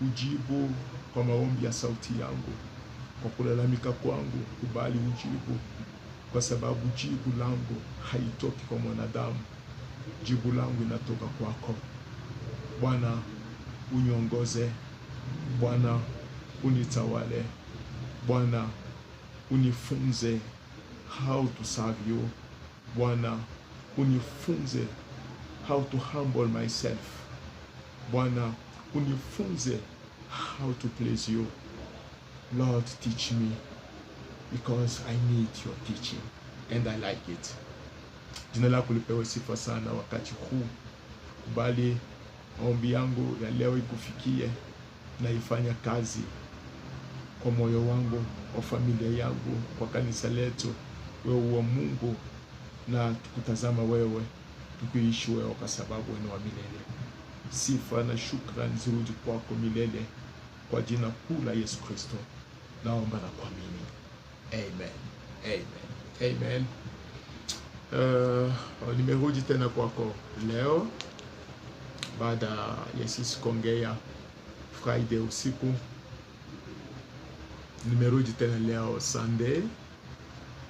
ujibu kwa maombi ya sauti yangu. Kwa kulalamika kwangu, kubali ujibu, kwa sababu jibu langu haitoki kwa mwanadamu. Jibu langu inatoka kwako. Bwana, uniongoze. Bwana, unitawale. Bwana, unifunze how to serve you. Bwana, unifunze how to humble myself. Bwana, unifunze how to please you. Lord, teach me, because I need your teaching and I like it. Jina lako lipewe sifa sana wakati huu. Kubali maombi yangu ya leo ikufikie na ifanya kazi kwa moyo wangu, kwa familia yangu, kwa kanisa letu. Wewe wa Mungu, na tukutazama wewe, tukuishi wewe, kwa sababu wewe ni wa milele. Sifa na shukrani zirudi kwako milele, kwa jina kuu la Yesu Kristo naomba na kuamini. Amen. Amen. Amen. Nimerudi tena kwako leo baada ya sisi kuongea Friday usiku. Nimerudi tena leo Sunday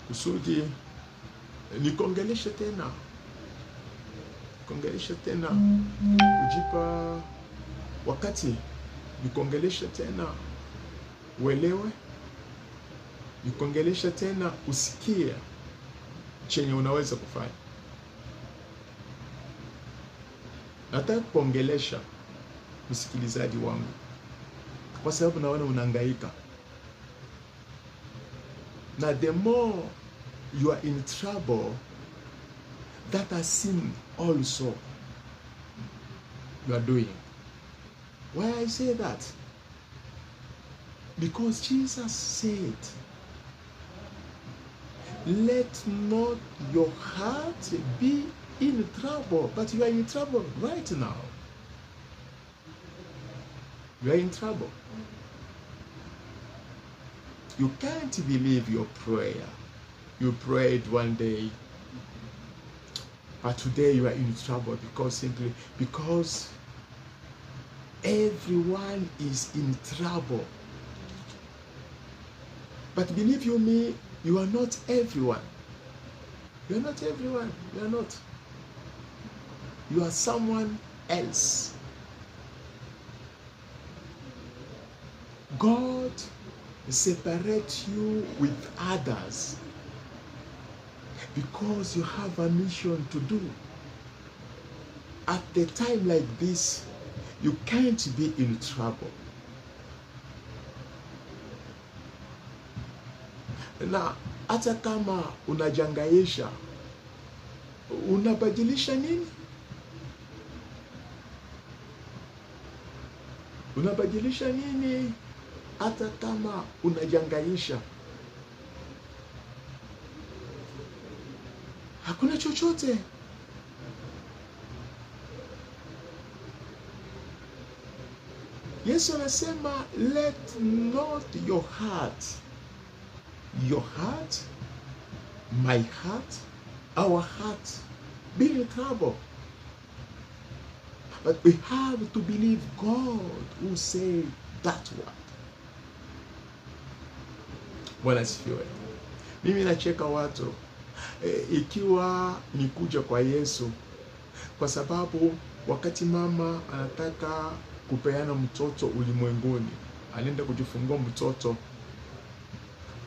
kusudi nikuongeleshe tena, kujipa wakati nikuongeleshe tena uelewe, nikuongeleshe tena usikie chenye unaweza kufanya. Nataka kuongelesha msikilizaji wangu, kwa sababu naona unahangaika, na the more you are in trouble, that has sin also you are doing. Why I say that? Because Jesus said, let not your heart be in trouble. But you are in trouble right now. You are in trouble. You can't believe your prayer. You prayed one day, but today you are in trouble simply because everyone is in trouble. But believe you me, you are not everyone. You are not everyone. You are not. You are someone else. God separates you with others because you have a mission to do. At the time like this, you can't be in trouble. Na hata kama unajangaisha, unabadilisha nini? Unabadilisha nini hata kama unajangaisha? Hakuna chochote. Yesu anasema, let not your heart, my heart, our heart be in trouble. But we have to believe God who said that word. Bwana asifiwe. Mimi nacheka watu ikiwa nikuja kwa Yesu, kwa sababu wakati mama anataka kupeana mtoto ulimwenguni, anaenda kujifungua mtoto,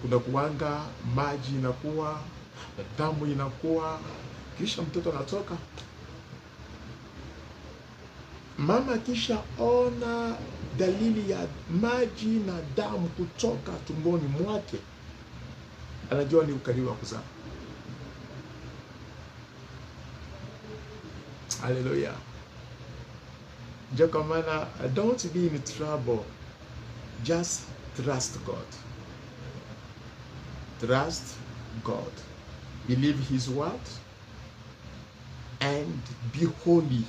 kuna kuanga maji inakuwa, damu inakuwa, kisha mtoto anatoka. Mama kisha ona dalili ya maji na damu kutoka tumboni mwake, anajua ni ukaribu wa kuzaa. Hallelujah. Ndio kwa maana don't be in trouble. Just trust God. Trust God. Believe His word and be holy.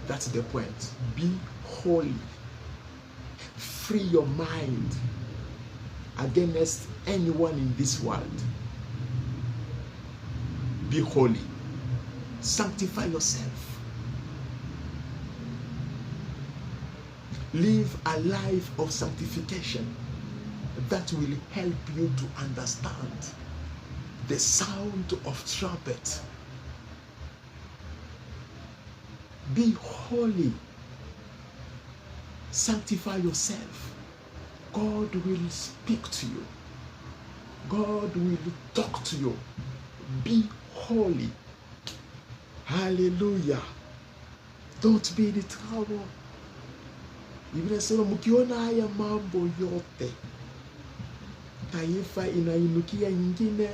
That's the point. Be holy. Free your mind against anyone in this world. Be holy. Sanctify yourself. Live a life of sanctification that will help you to understand the sound of trumpet. Be holy. Sanctify yourself. God will speak to you. God will talk to you. Be holy. Hallelujah. Don't be in trouble. Biblia inasema mkiona haya mambo yote, taifa inainukia nyingine,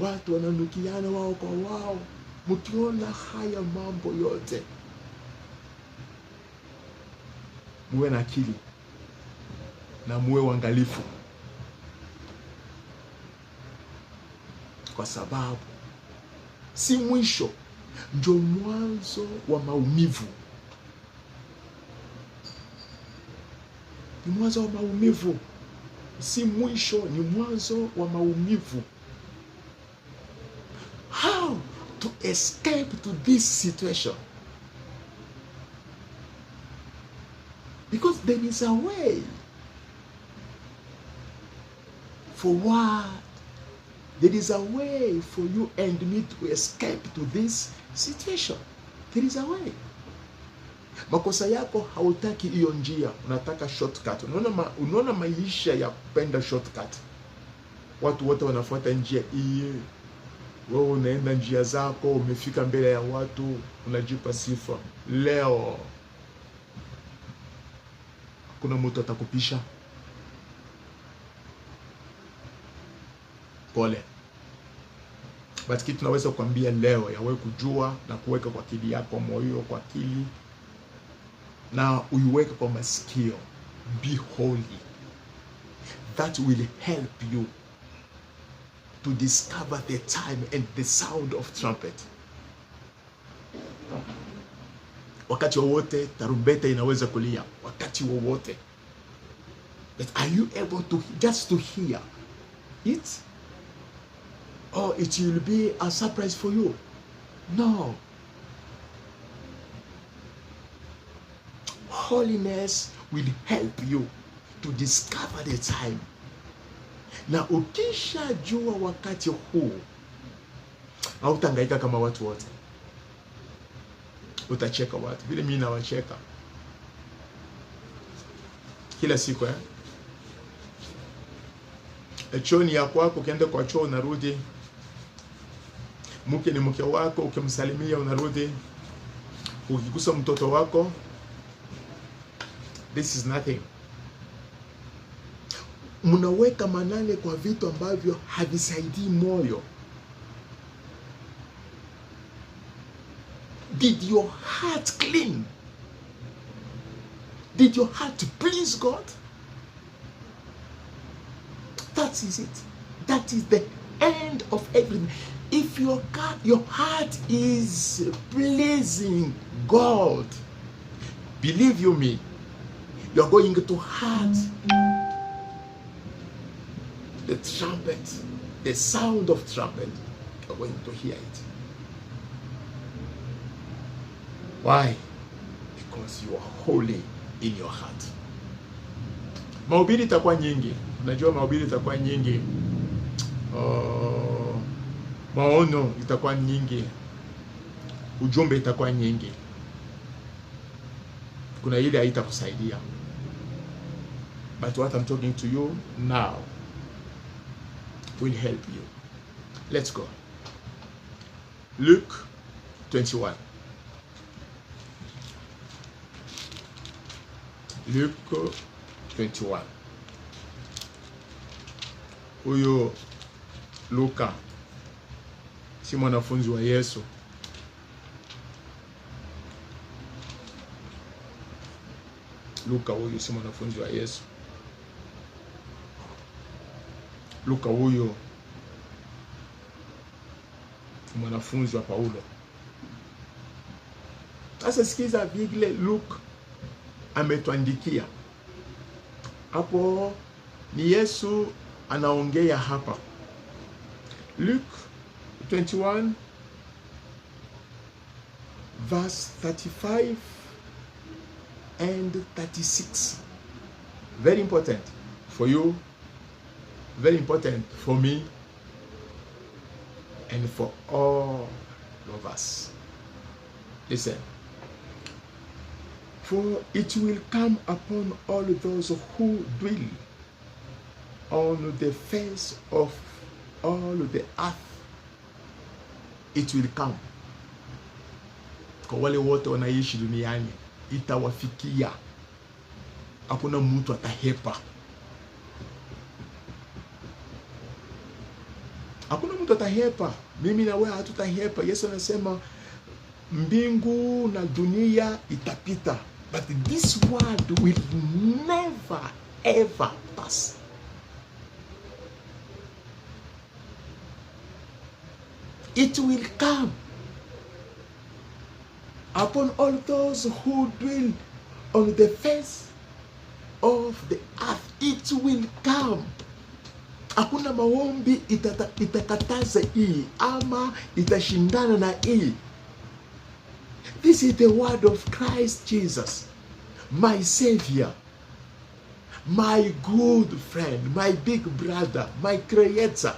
watu wananukiana wao kwa wao. Mkiona haya mambo yote, muwe na akili na muwe waangalifu, kwa sababu si mwisho, ndio mwanzo wa maumivu. Ni mwanzo wa maumivu, si mwisho, ni mwanzo wa maumivu. How to escape to this situation? Because there is a way forward. There is a way for you and me to escape to this situation. There is a way. Makosa yako hautaki hiyo njia, unataka shortcut. Unaona maisha ya kupenda shortcut. Watu wote wanafuata njia hii. Wewe unaenda njia zako, umefika mbele ya watu, unajipa sifa. Leo kuna mtu atakupisha. Pole. But kitu naweza kuambia leo ya wewe kujua na kuweka kwa akili yako, moyo kwa akili, na uiweke kwa masikio. Be holy. That will help you to discover the time and the sound of trumpet. Wakati wowote tarumbeta inaweza kulia, wakati wowote. But are you able to just to hear it? Or it will be a surprise for you? No. Holiness will help you to discover the time. Na ukisha jua wakati huu, hautahangaika kama watu wote. Utacheka watu vile mimi nawacheka kila siku. Chooni ya kwako, ukienda kwa choo unarudi. Mke ni mke wako, ukimsalimia unarudi. Ukigusa mtoto wako, this is nothing. Mnaweka manane kwa vitu ambavyo havisaidii moyo. Did your heart clean? Did your heart please God? That is it. That is the end of everything. If your heart is pleasing God, believe you me, you are going to heart the trumpet, the sound of trumpet. You are going to hear it. Why? Because you are holy in your heart. Mahubiri itakuwa nyingi. Unajua mahubiri itakuwa nyingi. Maono itakuwa nyingi. Ujumbe itakuwa nyingi. Kuna ile haitakusaidia. But what I'm talking to you now will help you. Let's go. Luke 21. Luke 21. Huyo Luka si mwanafunzi wa Yesu. Luka huyo si mwanafunzi wa Yesu. Luka huyo mwanafunzi wa Paulo. Sasa sikiza vile Luke ametuandikia. Hapo ni Yesu anaongea hapa. Luke 21 verse 35 and 36. Very important for you, very important for me, and for all of us. Listen. For it will come upon all those who dwell on the face of all the earth. It will come. Kwa wale wote wanaishi duniani itawafikia. Hakuna mtu atahepa. Hakuna mtu atahepa. Mimi na wewe hatutahepa. Yesu anasema mbingu na dunia itapita, but this word will never ever pass. It will come upon all those who dwell on the face of the earth. It will come. Hakuna maombi itakataza hii ama itashindana na hii. This is the word of Christ Jesus, my Savior, my good friend, my big brother, my Creator,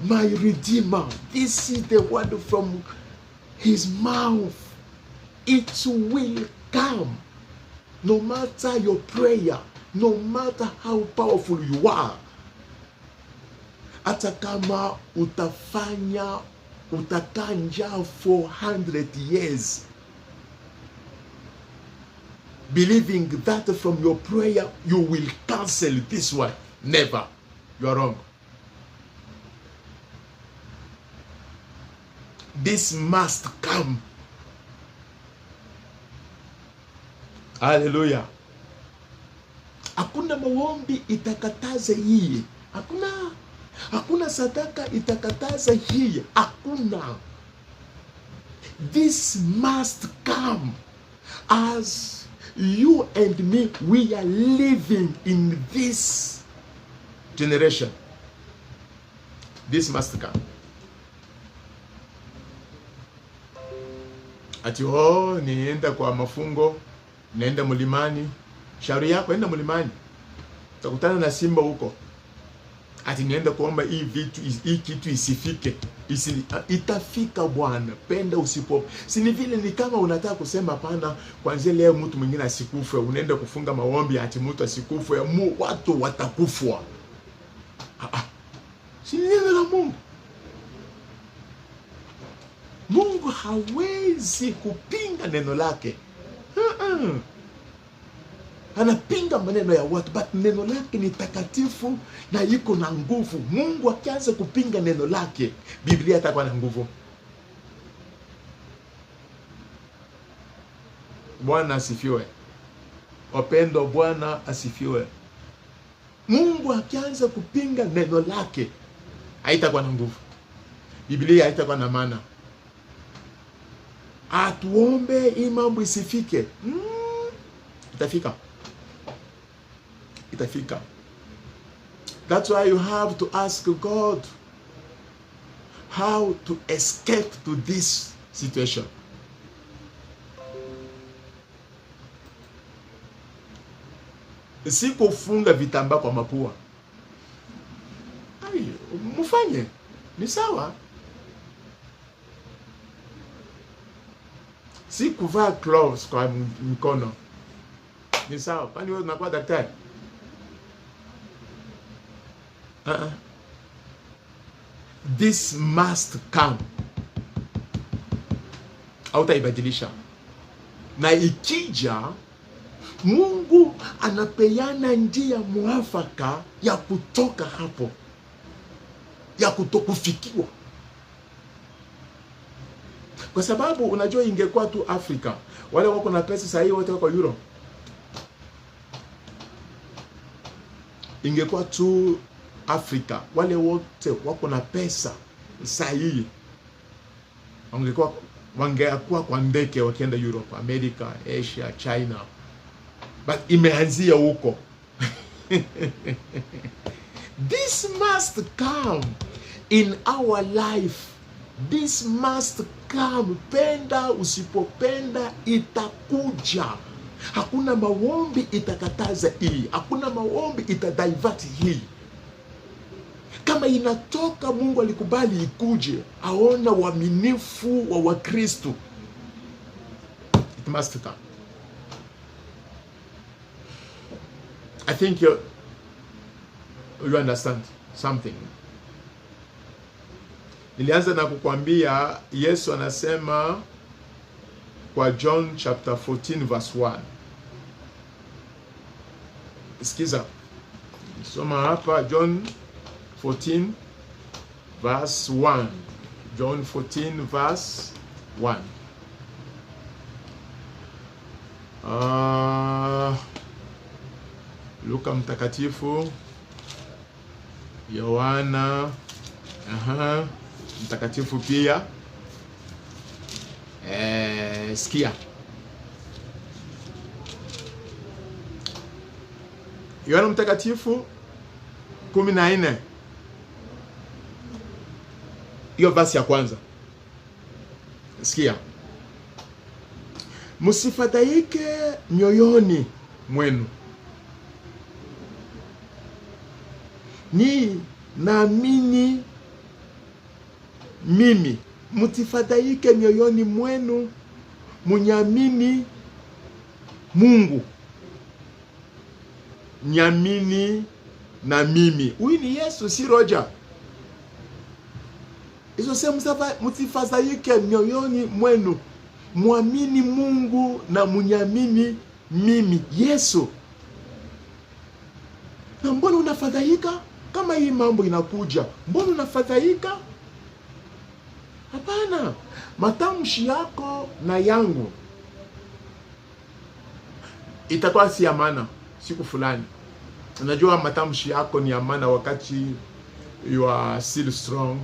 my Redeemer. This is the word from His mouth. It will come. No matter your prayer, no matter how powerful you are, hata kama utakaa njaa 400 years, believing that from your prayer you will cancel this one. Never. You are wrong. This must come. Hallelujah. Hakuna maombi itakataza hii. Hakuna sadaka itakataza hii. Hakuna. This must come. As you and me, we are living in this generation. This must come. Ati nienda kwa mafungo, naenda mlimani. Shauri yako, enda mlimani. Utakutana na simba huko. Ati nienda kuomba hii kitu isifike. Itafika Bwana, penda usipo. Si ni vile ni kama unataka kusema hapana, kuanzia leo mtu mwingine asikufe, unaenda kufunga maombi ati mtu asikufe, watu watakufwa. Si neno la Mungu. Mungu hawezi kupinga neno lake. Anapinga maneno ya watu, but neno lake ni takatifu na iko na nguvu. Mungu akianza kupinga neno lake, Biblia itakuwa na nguvu. Bwana asifiwe. Wapendwa, Bwana asifiwe. Mungu akianza kupinga neno lake, haitakuwa na nguvu. Biblia haitakuwa na maana. Atuombe hii mambo isifike. Itafika. Itafika. That's why you have to ask God how to escape to this situation. Si kufunga vitambaa kwa mapua. Mufanye. Ni sawa. Si kuvaa gloves kwa mikono. Ni sawa. Kwani wewe unakuwa daktari? This must come. Hautaibadilisha. Na ikija, Mungu anapeana njia mwafaka ya kutoka hapo, ya kutokufikiwa. Kwa sababu unajua, ingekuwa tu Afrika, wale wako na pesa sahihi wote wako Europe. Ingekuwa tu Afrika, wale wote wako na pesa sahihi, wangekuwa kwa ndege wakienda Europe, America, Asia, China. But imeanzia huko. This must come in our life. This must come. Penda usipopenda itakuja. Hakuna maombi itakataza hii, hakuna maombi itadivert hii. Kama inatoka, Mungu alikubali ikuje, aona uaminifu wa Wakristo. It must come. I think you understand something. Nilianza na kukwambia Yesu anasema kwa John chapter 14 verse 1. Sikiza. Soma hapa John 14 verse 1. John 14 verse 1. Luka mtakatifu, Yohana, mtakatifu pia. Sikia. Yohana mtakatifu 14. Hiyo basi ya kwanza. Sikia. Msifadhaike mioyoni mwenu. Ni naamini mimi. Msifadhaike mioyoni mwenu, munyamini Mungu. Nyamini na mimi. Huyu ni Yesu, si Roger. Iso sema msifadhaike mioyoni mwenu, muamini Mungu na munyamini mimi. Yesu. Na mbona unafadhaika? Kama hii mambo inakuja, mbona unafadhaika? Hapana. Matamshi yako na yangu itakuwa si amana siku fulani. Unajua matamshi yako ni amana wakati you are still strong.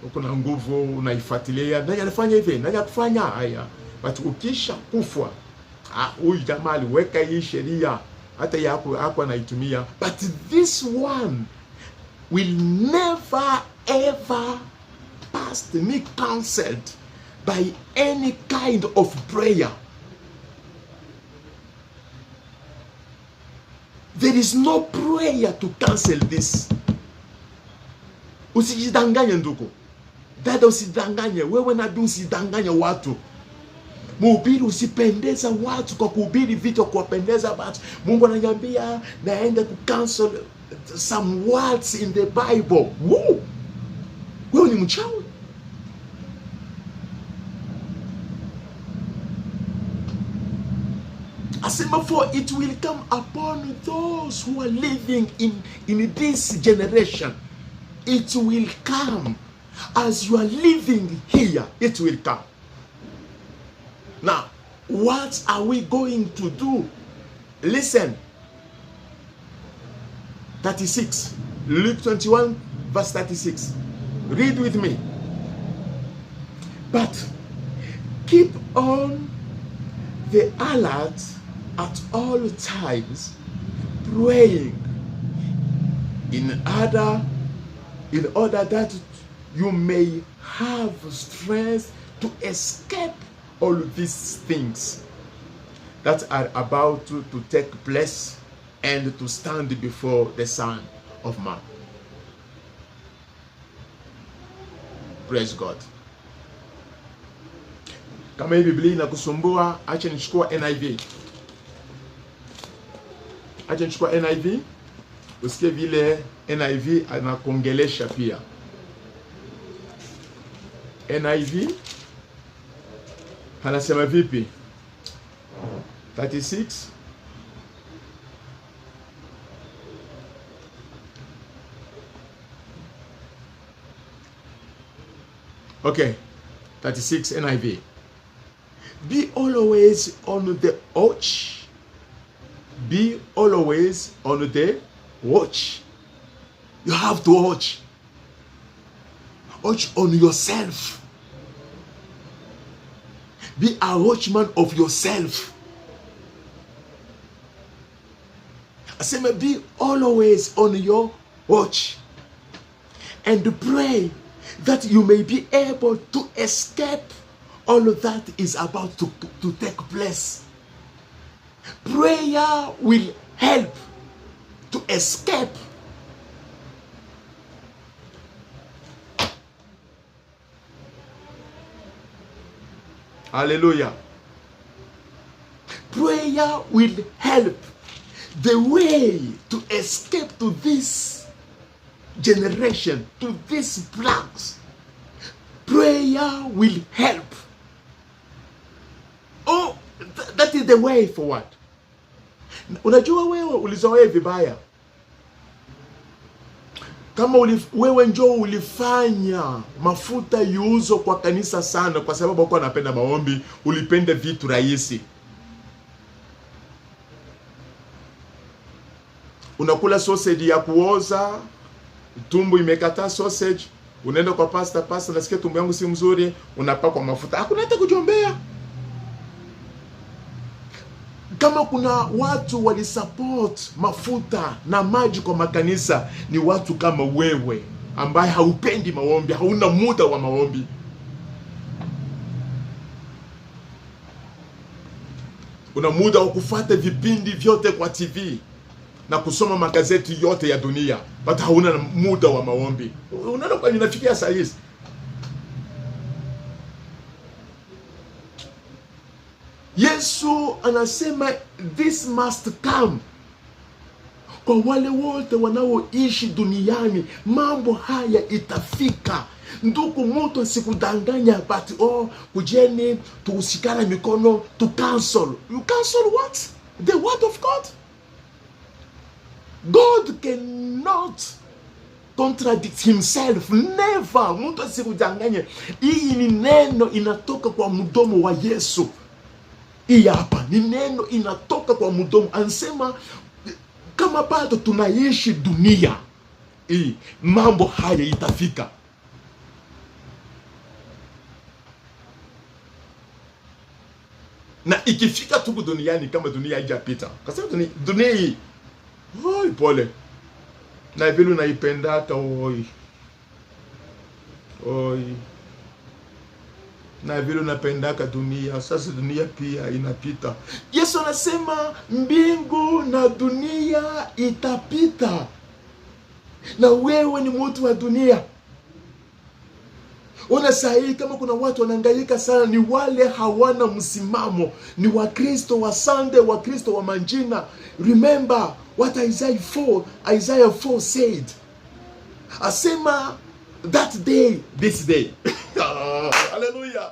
Uko na nguvu, unaifuatilia. Nani anafanya hivi? Nani akufanya haya? But ukisha kufwa, huyu jamaa aliweka hii sheria, hata yako anaitumia. But this one will never ever past me cancelled by any kind of prayer. There is no prayer to cancel this. Usijidanganye ndugu. Dada, usidanganye. Wewe nabii, usidanganye watu. Mhubiri, usipendeza watu kwa kuhubiri vitu kuwapendeza watu. Mungu ananiambia naenda ku cancel some words in the Bible. Woo! Wewe ni mchawi. Asema, for it will come upon those who are living in this generation. It will come. As you are living here, it will come. Now, what are we going to do? Listen. 36. Luke 21 verse 36. Read with me. But keep on the alert at all times, praying in order that you may have strength to escape all these things that are about to take place and to stand before the Son of Man. Praise God. Kama hii Biblia inakusumbua, acha nichukua NIV. Acha nichukua NIV. Usikie vile NIV anakuongelesha pia. NIV anasema vipi? 36. Okay. 36 NIV. Be always on the watch. Be always on the watch. You have to watch. Watch on yourself. Be a watchman of yourself. I say, be always on your watch. And pray that you may be able to escape all of that is about to take place. Prayer will help to escape. Hallelujah. Prayer will help. The way to escape to this generation, to these plagues, prayer will help. Oh, that is the way forward. Unajua wewe ulizoea vibaya. Kama wewe njoo ulifanya mafuta yuuzo kwa kanisa sana kwa sababu uko unapenda maombi, ulipenda vitu rahisi. Unakula sausage ya kuoza, tumbo imekataa sausage, unaenda kwa pastor, nasikia tumbo yangu si mzuri, unapakwa mafuta. Hakuna hata kujiombea. Kama kuna watu walisupport mafuta na maji kwa makanisa, ni watu kama wewe ambaye haupendi maombi, hauna muda wa maombi. Una muda wa kufuata vipindi vyote kwa TV na kusoma magazeti yote ya dunia, but hauna muda wa maombi. Unaona kwa nini nafikia saa hizi? Yesu anasema this must come. Kwa wale wote wanaoishi duniani, mambo haya itafika. Ndugu, mtu asikudanganya but kujeni tuusikana mikono to cancel. You cancel what? The word of God. God cannot contradict himself. Never. Mtu asikudanganya. Hii ni neno inatoka kwa mdomo wa Yesu. Hii hapa ni neno inatoka kwa mdomo. Anasema kama bado tunaishi dunia hii, mambo haya itafika. Na ikifika tu duniani kama dunia haijapita. Kwa sababu dunia hii, pole. Na vile unaipendaka na vile unapendaka dunia, sasa dunia pia inapita. Yesu anasema mbingu na dunia itapita, na wewe ni mtu wa dunia. Ona sahi kama kuna watu wanahangaika sana, ni wale hawana msimamo, ni Wakristo wa Sunday, Wakristo wa manjina. Remember what Isaiah 4 said. Asema that day, this day. Hallelujah.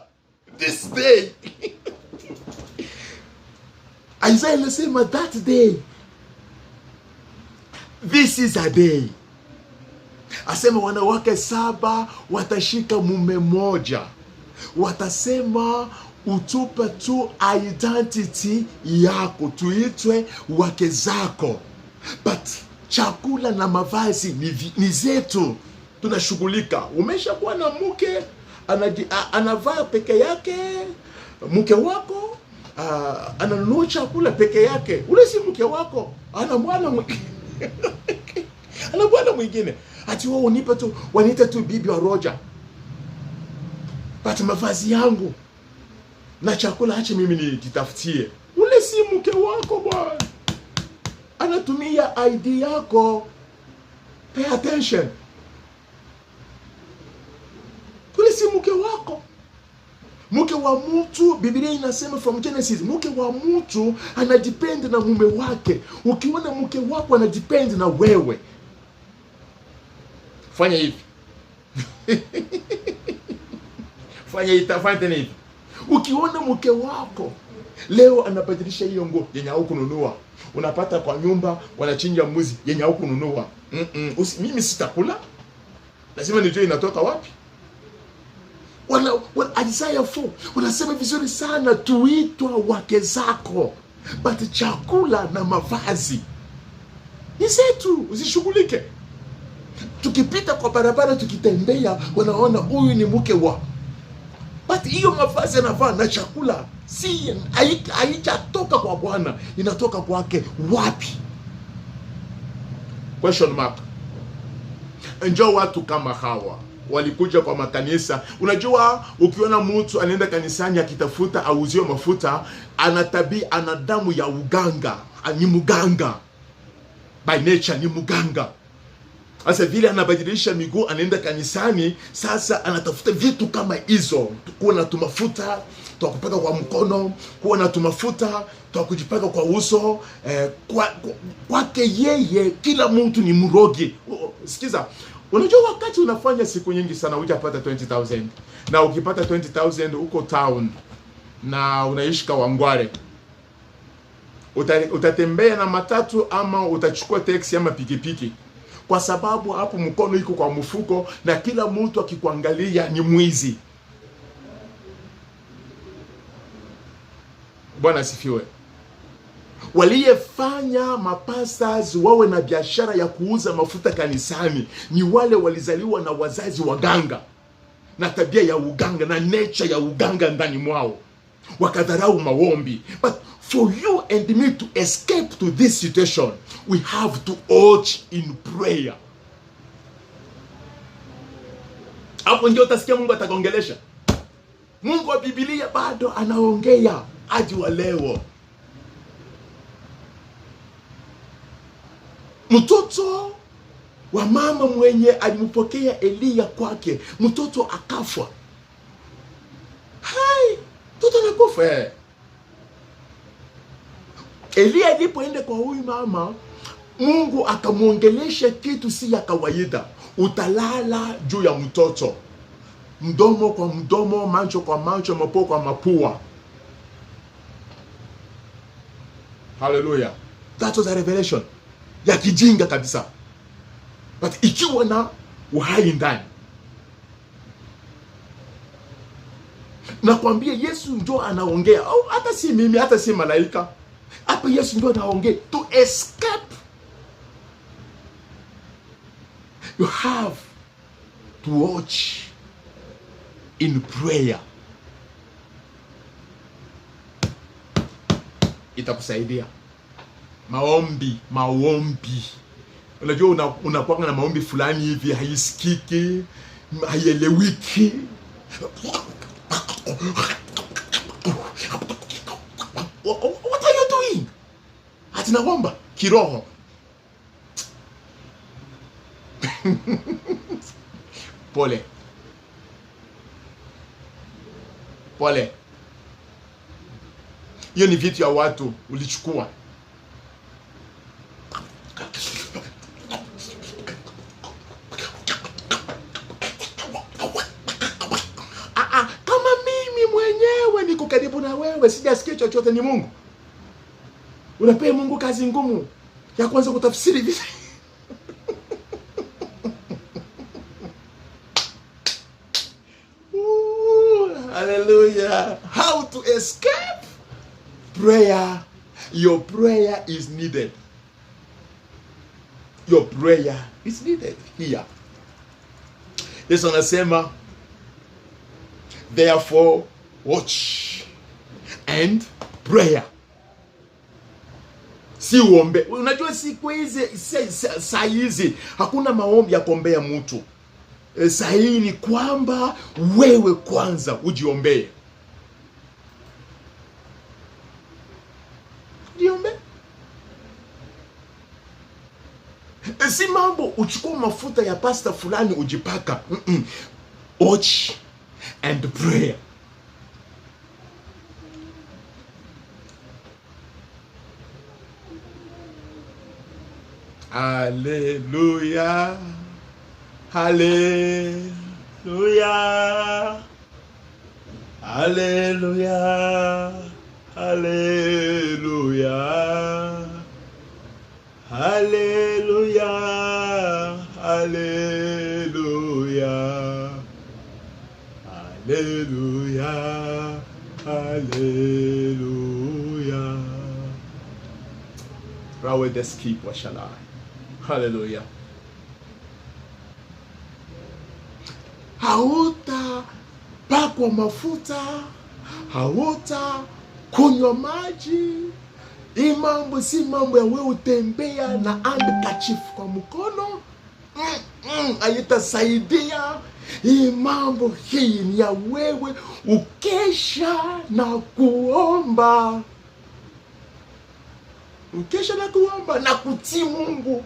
This day. Isaiah anasema that day. This is a day. Asema wanawake 7 watashika mume moja. Watasema utupe tu identity yako, tuitwe wake zako. But chakula na mavazi ni zetu. Tunashughulika. Umeshakuwa na mke anavaa peke yake, mke wako ananunua chakula peke yake. Ule si mke wako, ana bwana mwingine. Ana bwana mwingine. Ati wao unipa tu, waniita tu bibi wa Roja. Pata mavazi yangu na chakula acha mimi nijitafutie. Ule si mke wako bwana. Anatumia ID yako. Pay attention. Ule si mke wako. Mke wa mtu, Biblia inasema from Genesis, mke wa mtu anadepend na mume wake. Ukiona mke wako anadepend na wewe, fanya hivi. Fanya hivi. Ukiona mke wako leo anabadilisha hiyo nguo yenye haukununua, unapata kwa nyumba wanachinja mbuzi yenye haukununua, mimi sitakula. Lazima nijue inatoka wapi. Isaiah 4 wanasema vizuri sana, tuitwa wake zako, but chakula na mavazi ni zetu, usishughulike. Tukipita kwa barabara, tukitembea, wanaona huyu ni mke wa, but hiyo mavazi anavaa na chakula si haijatoka kwa Bwana, inatoka kwake wapi? Question mark. Njoo watu kama hawa walikuja kwa makanisa. Unajua, ukiona mtu anaenda kanisani akitafuta auziwe mafuta, ana damu ya uganga, ni muganga by nature, ni muganga. Sasa vile anabadilisha miguu, anaenda kanisani, sasa anatafuta vitu kama hizo, kuwa na tumafuta twa kupaka kwa mkono, kuwa na tumafuta twa kujipaka kwa uso. Kwake yeye kila mtu ni mrogi. Sikiza, unajua wakati unafanya siku nyingi sana hujapata 20,000, na ukipata 20,000 uko town na unaishi Kawangware, utatembea na matatu ama utachukua taxi ama pikipiki, kwa sababu hapo mkono iko kwa mfuko na kila mtu akikuangalia ni mwizi. Bwana asifiwe. Waliyefanya mapastors wawe na biashara ya kuuza mafuta kanisani ni wale walizaliwa na wazazi waganga na tabia ya uganga na nature ya uganga ndani mwao, wakadharau maombi. But for you and me to escape to this situation, we have to urge in prayer. Hapo ndio utasikia Mungu atakongelesha. Mungu wa Biblia bado anaongea hadi wa leo. Mtoto wa mama mwenye alimpokea Elia kwake, mtoto akafa. Hai, mtoto anakufa. Elia alipoenda kwa huyu mama, Mungu akamuongelesha kitu si ya kawaida. Utalala juu ya mtoto, mdomo kwa mdomo, macho kwa macho, mapua kwa mapua. Hallelujah. That was a revelation ya kijinga kabisa, but ikiwa na uhai ndani. Nakwambia Yesu ndio anaongea, au hata si mimi, hata si malaika. Hapa Yesu ndio anaongea. To escape, you have to watch in prayer. Itakusaidia. Maombi. Unajua unakuwa na maombi fulani hivi haisikiki, haielewiki. What are you doing? Atinaomba kiroho. Pole. Hiyo ni vitu ya watu ulichukua. Kama mimi mwenyewe niko karibu na wewe, sijasikia chochote, ni Mungu. Unapea Mungu kazi ngumu ya kwanza kutafsiri vitu. Hallelujah. How to escape? Prayer. Your prayer is needed. Your prayer is needed here. Yesu anasema, therefore watch and prayer. Si uombe. Unajua siku hizi, saa hizi hakuna maombi ya kuombea mtu. Saa hii ni kwamba wewe kwanza ujiombee. Jiombe. Si mambo uchukua mafuta ya pasta fulani ujipaka. Watch and pray. Hallelujah. Hallelujah. Hallelujah. Hallelujah. Hallelujah. Hallelujah. Hallelujah. Hallelujah. Rawe deski washalai. Hallelujah. Hauta pakwa mafuta, hauta kunywa maji. Hii mambo si mambo ya wewe utembea na handkerchief kwa mkono. Haitasaidia. Hii mambo hii ni ya wewe ukesha na kuomba. Ukesha na kuomba na kutii Mungu.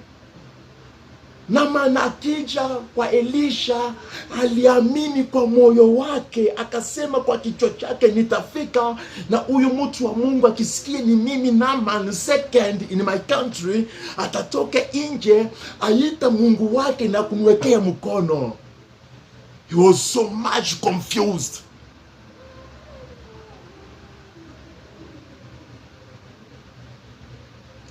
Na akija kwa Elisha, aliamini kwa moyo wake, akasema kwa kichwa chake, nitafika. Na huyu mtu wa Mungu akisikia ni mimi Naaman second in my country, atatoke nje, aita Mungu wake na kumwekea mkono. He was so much confused.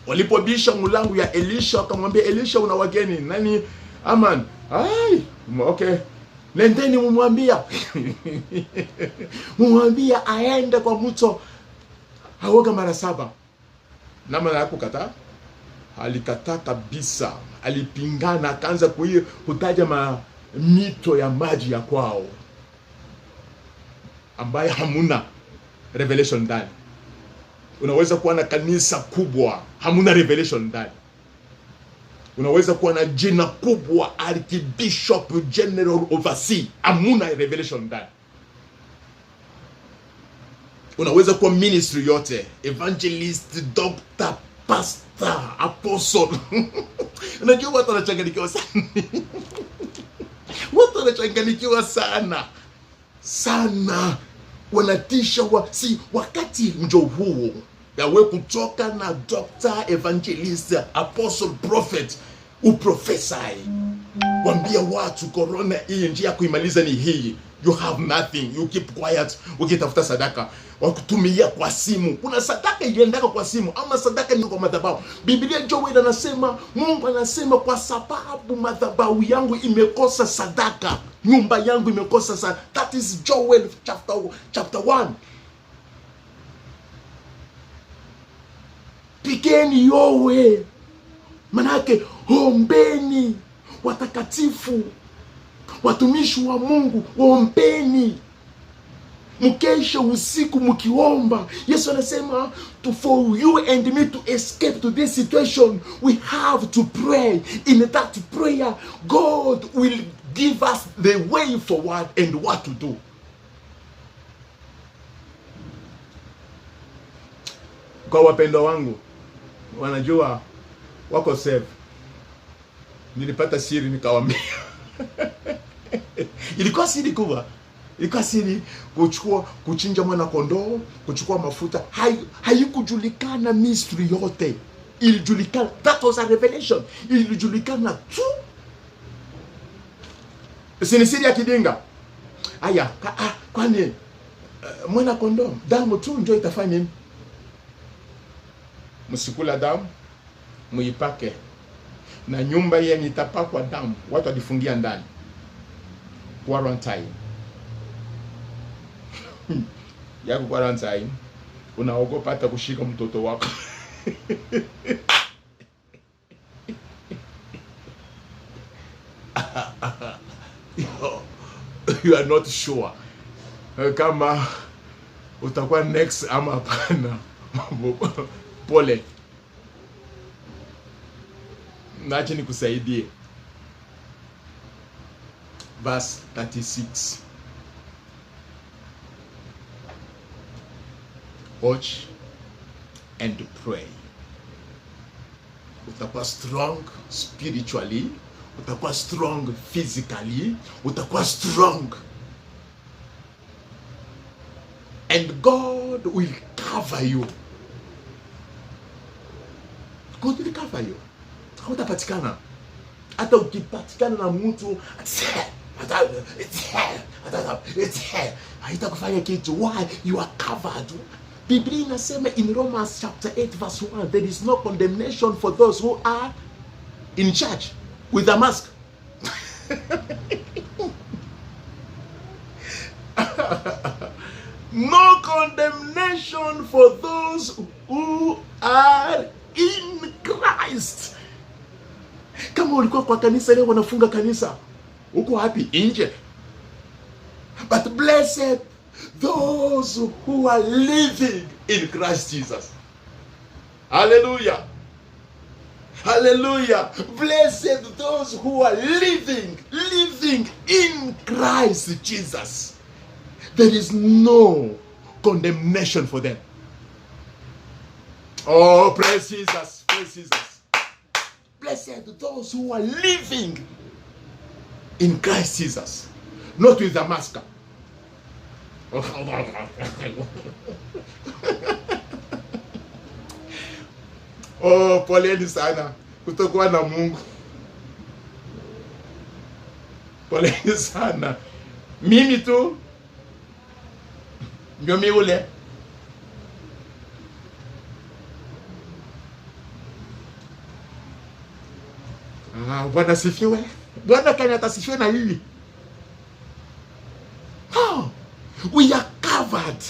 Walipobisha mlango ya Elisha, akamwambia Elisha, una wageni nani? Aman. Ai, okay. Nendeni mumwambia. Mumwambia aende kwa mto aoga mara 7. Naaman hakukataa. Alikataa kabisa. Alipingana, akaanza kutaja mito ya maji ya kwao ambaye hamuna revelation ndani. Unaweza kuwa na kanisa kubwa, hamuna revelation ndani. Unaweza kuwa na jina kubwa, archbishop, general, overseer, hamuna revelation ndani. Unaweza kuwa ministry yote, evangelist, doctor, pastor, apostle. Unajua watu wanachanganyikiwa sana. Watu wanachanganyikiwa sana. Wanatisha si wakati njo huo ya we kutoka na doctor, evangelist, apostle, prophet, uprofesai. Wambia watu corona hii njia kuimaliza ni hii. You have nothing, you keep quiet. Ukitafuta sadaka wakutumia kwa simu. Kuna sadaka iliendaka kwa simu ama sadaka ni kwa madhabahu. Biblia Joel anasema, Mungu anasema, kwa sababu madhabahu yangu imekosa sadaka, nyumba yangu imekosa sadaka. That is Joel chapter 1. Pigeni yowe, manake ombeni. Watakatifu, watumishi wa Mungu, ombeni. Mkesha usiku mkiomba. Yesu anasema, for you and me to escape to this situation, we have to pray. In that prayer, God will give us the way forward and what to do. Kwa wapendwa wangu, wanajua wako safe. Nilipata siri nikawaambia. Ilikuwa siri kubwa. Ilikuwa siri kuchinja mwana kondoo, kuchukua mafuta. Haikujulikana mystery yote. Ilijulikana, that was a revelation. Ilijulikana tu. Sini siri ya kidinga. Aya, kwani mwana kondoo, damu tu ndio itafanya nini? Msikula damu, muipake. Na nyumba yenye itapakwa damu, watu wadifungia ndani. Quarantine. Yako quarantine, unaogopa hata kushika mtoto wako. You are not sure kama utakuwa next ama hapana. Pole. Nache nikusaidie. Verse 36. Watch and pray. Utakuwa strong spiritually, utakuwa strong physically, utakuwa strong. And God will cover you. God will cover you. Hautapatikana. Hata ukipatikana na mtu haitakufanya kitu. Why? You are covered. Biblia inasema in Romans chapter 8 verse 1, there is no condemnation for those who are in church with a mask. No condemnation for those who are in Christ. Kama ulikuwa kwa kanisa leo wanafunga kanisa, uko wapi? Nje. But blessed those who are living in Christ Jesus. Hallelujah. Hallelujah. Blessed those who are living in Christ Jesus. There is no condemnation for them. Oh, praise Jesus. Praise Jesus. Blessed those who are living in Christ Jesus. Not with the master. Oh, poleni sana kutokuwa na Mungu. Poleni sana. Mimi tu ndio mimi ule. Bwana sifiwe. Bwana kani atasifiwe na hili. Oh, we are covered.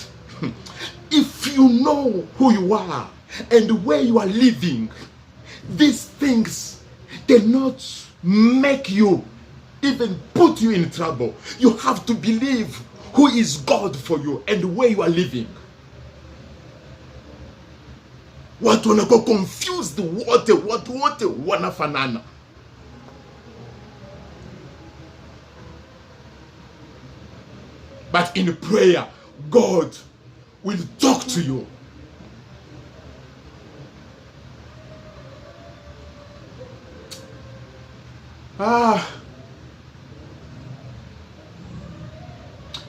If you know who you are and where you are living, these things cannot make you, even put you in trouble. You have to believe who is God for you and where you are living. Watu wanakuwa confused, watu wote wanafanana. But in prayer, God will talk to you.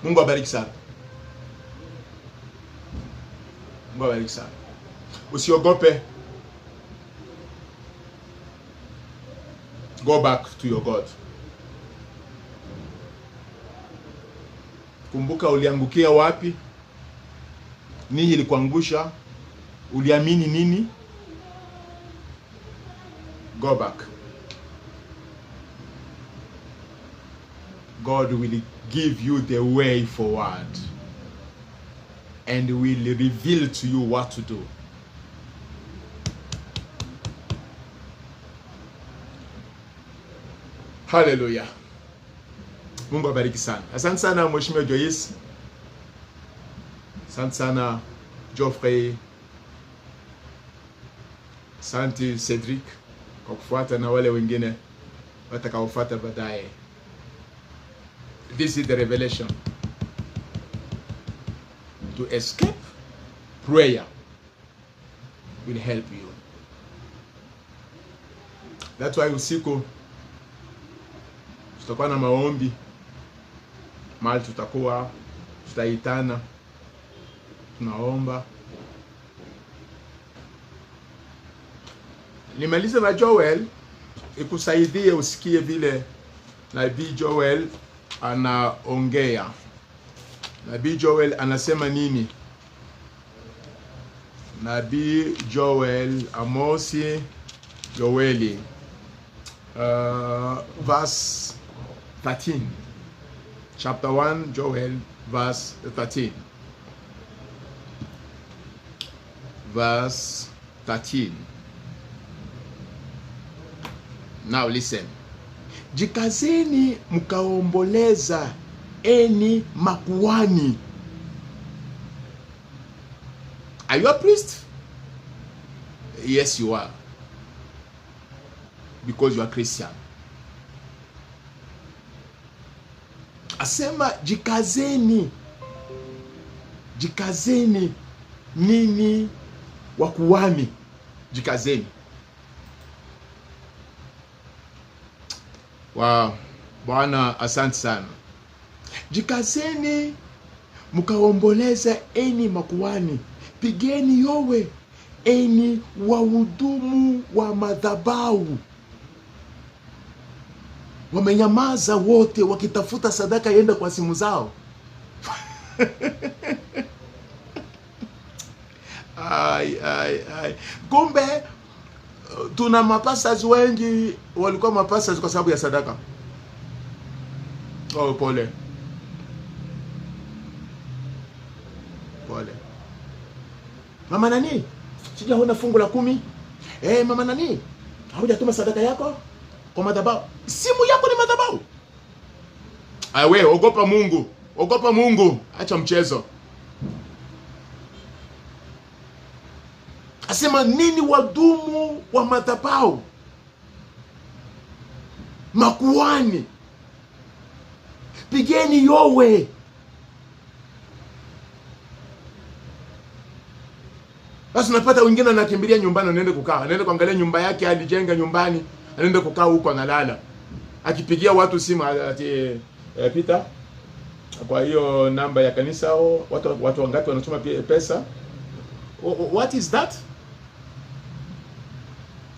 Mungu abariki sana. Mungu abariki sana. Usiogope. Go back to your God. Kumbuka uliangukia wapi? Nini ilikuangusha? Uliamini nini? Go back. God will give you the way forward and will reveal to you what to do. Hallelujah. Mungu abariki sana. Asante sana Mheshimiwa Joyce. Asante sana Geoffrey. Asante Cedric kwa kufuata na wale wengine watakaofuata baadaye. This is the revelation. To escape, prayer will help you. That's why usiku tutakuwa na maombi. Mahali tutakuwa tutaitana, tunaomba. Nimalize na Joel ikusaidie usikie vile Nabii Joel anaongea. Nabii Joel anasema nini? Nabii Joel, Amosi Joeli, verse 13. Chapter 1, Joel, verse 13. Verse 13. Now listen. Jikazeni mkaomboleza eni makuhani. Are you a priest? Yes, you are. Because you are Christian. Asema jikazeni. Jikazeni nini wakuhani. Jikazeni. Wow. Bwana asante sana. Jikazeni mkaomboleza eni makuhani. Pigeni yowe eni wahudumu wa madhabahu. Wamenyamaza wote wakitafuta sadaka yenda kwa simu zao. Kumbe tuna mapastors wengi walikuwa mapastors kwa sababu ya sadaka. Oh, pole. Pole. Mama nani? Sijaona fungu la 10. Mama nani? Haujatuma sadaka yako kwa madhabahu. Simu yako ni madhabahu. Wewe ogopa Mungu. Ogopa Mungu. Acha mchezo. Asema nini wadumu wa madhabahu? makuhani, pigeni yowe. Basi unapata wengine anakimbilia nyumbani, anaenda kukaa, anaenda kuangalia nyumba yake alijenga nyumbani, anaenda kukaa huko analala. Akipigia watu simu ati Peter, kwa hiyo namba ya kanisa watu wangapi wanatuma pesa? What is that?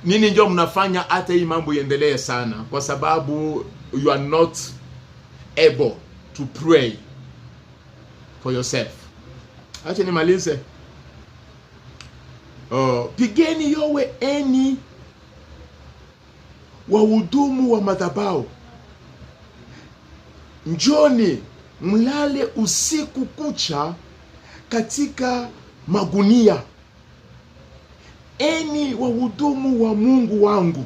Nini ndio mnafanya hata hii mambo iendelee sana? Kwa sababu you are not able to pray for yourself. Acha nimalize. Pigeni yowe eni wahudumu wa madhabahu, njoni mlale usiku kucha katika magunia, eni wahudumu wa Mungu wangu,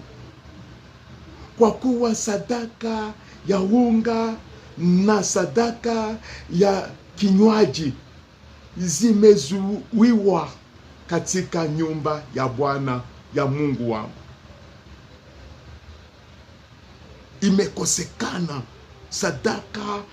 kwa kuwa sadaka ya unga na sadaka ya kinywaji zimezuiwa katika nyumba ya Bwana ya Mungu wangu. Imekosekana sadaka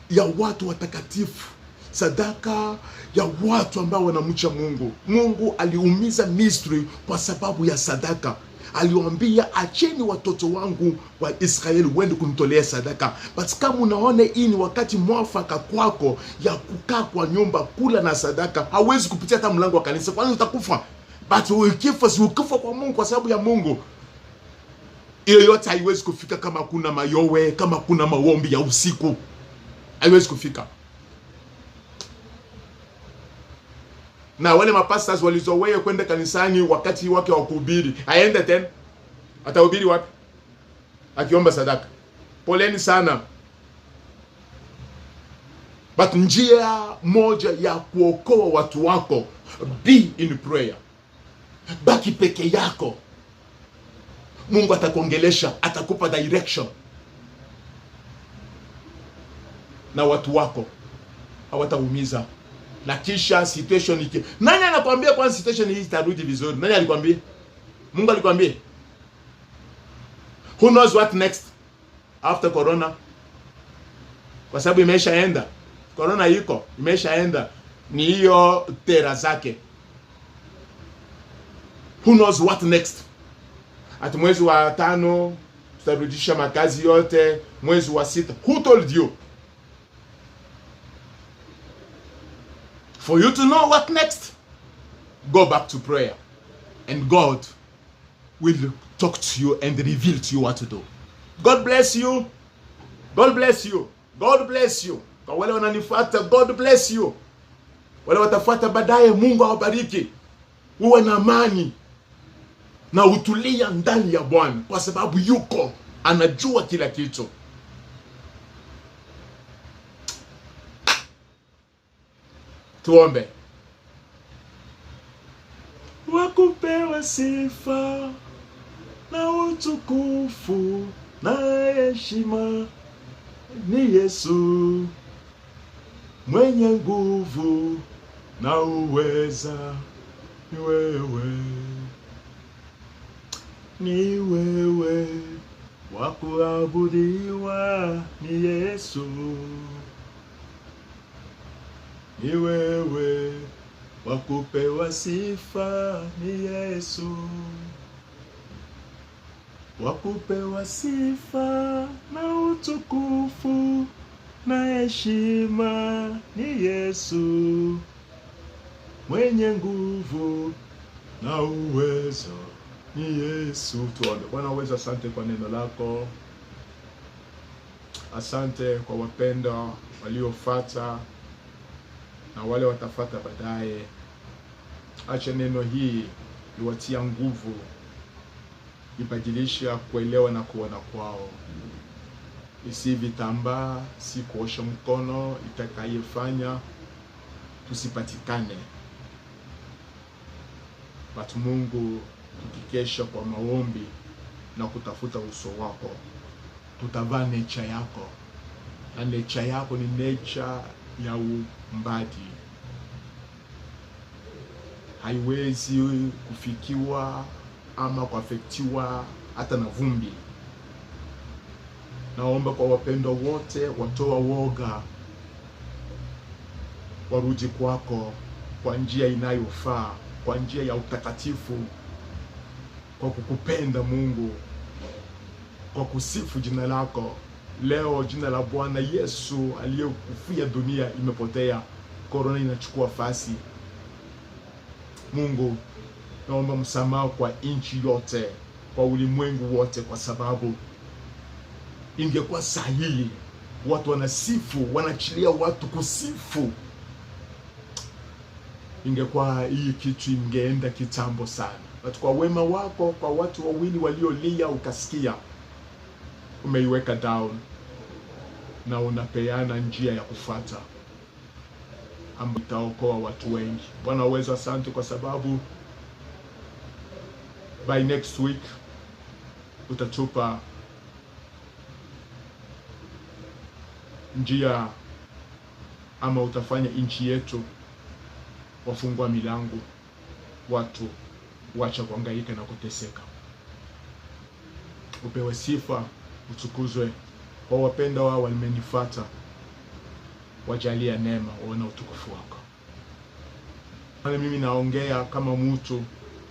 ya watu watakatifu, sadaka ya watu ambao wanamcha Mungu. Mungu aliumiza Misri kwa sababu ya sadaka. Aliwaambia, acheni watoto wangu wa Israeli wende kunitolea sadaka. But kama unaona hii ni wakati mwafaka kwako ya kukaa kwa nyumba kula na sadaka, hawezi kupitia hata mlango wa kanisa, kwani utakufa. But ukifa si ukifa kwa Mungu, kwa sababu ya Mungu. Hiyo yote haiwezi kufika kama kuna mayowe, kama kuna maombi ya usiku. Haiwezi kufika. Na wale mapastors walizoea kwenda kanisani wakati wake wa kuhubiri, aende tena atahubiri wapi? Akiomba sadaka. Poleni sana. But njia moja ya kuokoa watu wako, be in prayer. Baki peke yako. Mungu atakuongelesha, atakupa direction. Na watu wako hawataumiza. Na kisha situation iki. Nani anakuambia kwa situation hii itarudi vizuri? Nani alikwambia? Mungu alikwambia? Who knows what next after corona? Kwa sababu imeshaenda. Corona iko, imeshaenda. Ni hiyo tera zake. Who knows what next? Ati mwezi wa 5 tutarudisha makazi yote, mwezi wa 6. Who told you? For you to know what next, go back to prayer. And God will talk to you and reveal to you what to do. God bless you. God bless you. God bless you. Kwa wale wananifuata, God bless you. Wale watafuata baadaye, Mungu awabariki. Uwe na amani na utulia ndani ya Bwana, kwa sababu yuko anajua kila kitu. Tuombe. Wakupewa sifa na utukufu na heshima ni Yesu, mwenye nguvu na uweza ni wewe. Ni wewe wa kuabudiwa, ni Yesu. Ni wewe wa kupewa sifa, ni Yesu. Wa kupewa sifa na utukufu na heshima ni Yesu, mwenye nguvu na uwezo ni Yesu. Tuombe. Bwana uweza, asante kwa neno lako. Asante kwa wapenda waliofuata na wale watafata baadaye. Acha neno hii iwatia nguvu, ibadilisha kuelewa na kuona kwao. Isi vitambaa, si kuosha mkono itakayefanya tusipatikane. But Mungu, tukikesha kwa maombi na kutafuta uso wako, tutavaa nature yako. Na nature yako ni nature ya umbadi. Haiwezi kufikiwa ama kuafektiwa hata na vumbi. Naomba kwa wapendwa wote, watoa woga warudi kwako kwa njia inayofaa, kwa njia ya utakatifu, kwa kukupenda Mungu, kwa kusifu jina lako. Leo jina la Bwana Yesu aliyekufia dunia imepotea. Korona inachukua fasi. Mungu, naomba msamaha kwa nchi yote, kwa ulimwengu wote, kwa sababu ingekuwa sahihi watu wanasifu, wanachilia watu kusifu, ingekuwa hii kitu ingeenda kitambo sana. But kwa wema wako, kwa watu wawili waliolia ukasikia, umeiweka down na unapeana njia ya kufuata ambayo itaokoa watu wengi. Bwana uwezo, asante kwa sababu by next week utatupa njia, ama utafanya nchi yetu wafungua milango, watu wacha kuhangaika na kuteseka. Upewe sifa, utukuzwe. Kwa wapenda wao wamenifuata, wajalia neema, waone utukufu wako. Mimi naongea kama mtu,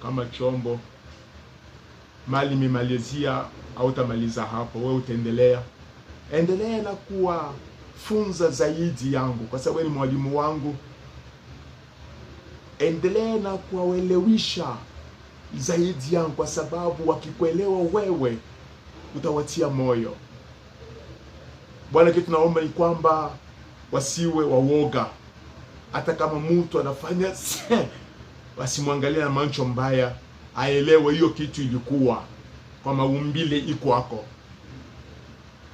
kama chombo. Mali mimalizia, hautamaliza hapo. Wewe utaendelea. Endelea na kuwa funza zaidi yangu, kwa sababu ni mwalimu wangu. Endelea na kuwaelewisha zaidi yangu, kwa sababu wakikuelewa wewe utawatia moyo. Bwana, kitu naomba ni kwamba wasiwe wawoga. Hata kama mtu anafanya wasimwangalia na macho mbaya, aelewe hiyo kitu ilikuwa kwa maumbile iko hapo.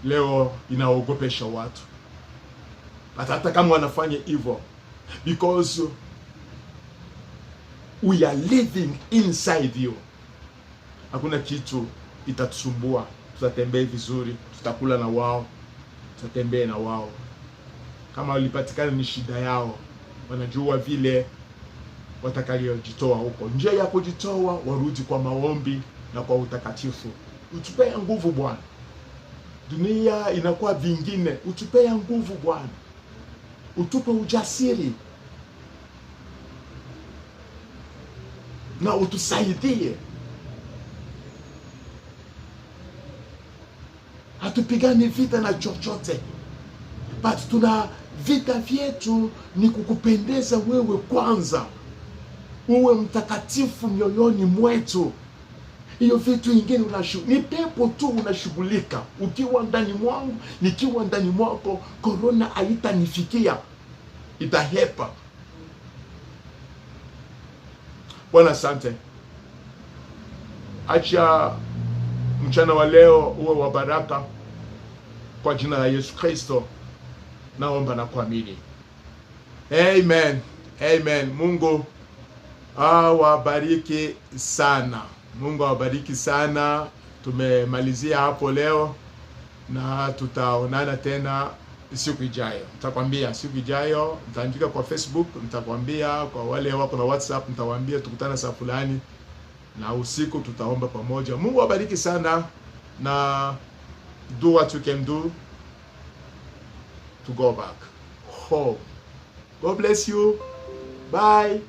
Leo inaogopesha watu. Hata kama wanafanya hivyo, because we are living inside you, hakuna kitu itatusumbua. Tutatembea vizuri, tutakula na wao, tutatembea na wao. Kama walipatikana ni shida yao, wanajua vile watakavyojitoa huko. Njia ya kujitoa, warudi kwa maombi na kwa utakatifu. Utupea nguvu Bwana. Dunia inakuwa vingine. Utupea nguvu Bwana. Utupe ujasiri na utusaidie. Hatupigani vita na chochote, but tuna vita vyetu ni kukupendeza wewe kwanza. Uwe mtakatifu mioyoni mwetu. Hiyo vitu ingine ni pepo tu unashughulika. Ukiwa ndani mwangu, nikiwa ndani mwako, korona haitanifikia, itahepa. Bwana asante. Acha mchana wa leo uwe wa baraka kwa jina la Yesu Kristo naomba na kuamini. Amen. Amen. Mungu awabariki sana. Mungu awabariki sana. Tumemalizia hapo leo na tutaonana tena siku ijayo. Nitakwambia siku ijayo, nitaandika kwa Facebook, nitakwambia kwa wale wako na WhatsApp, nitawaambia tukutana saa fulani na usiku tutaomba pamoja. Mungu awabariki sana na do what you can do to go back home. God bless you. Bye.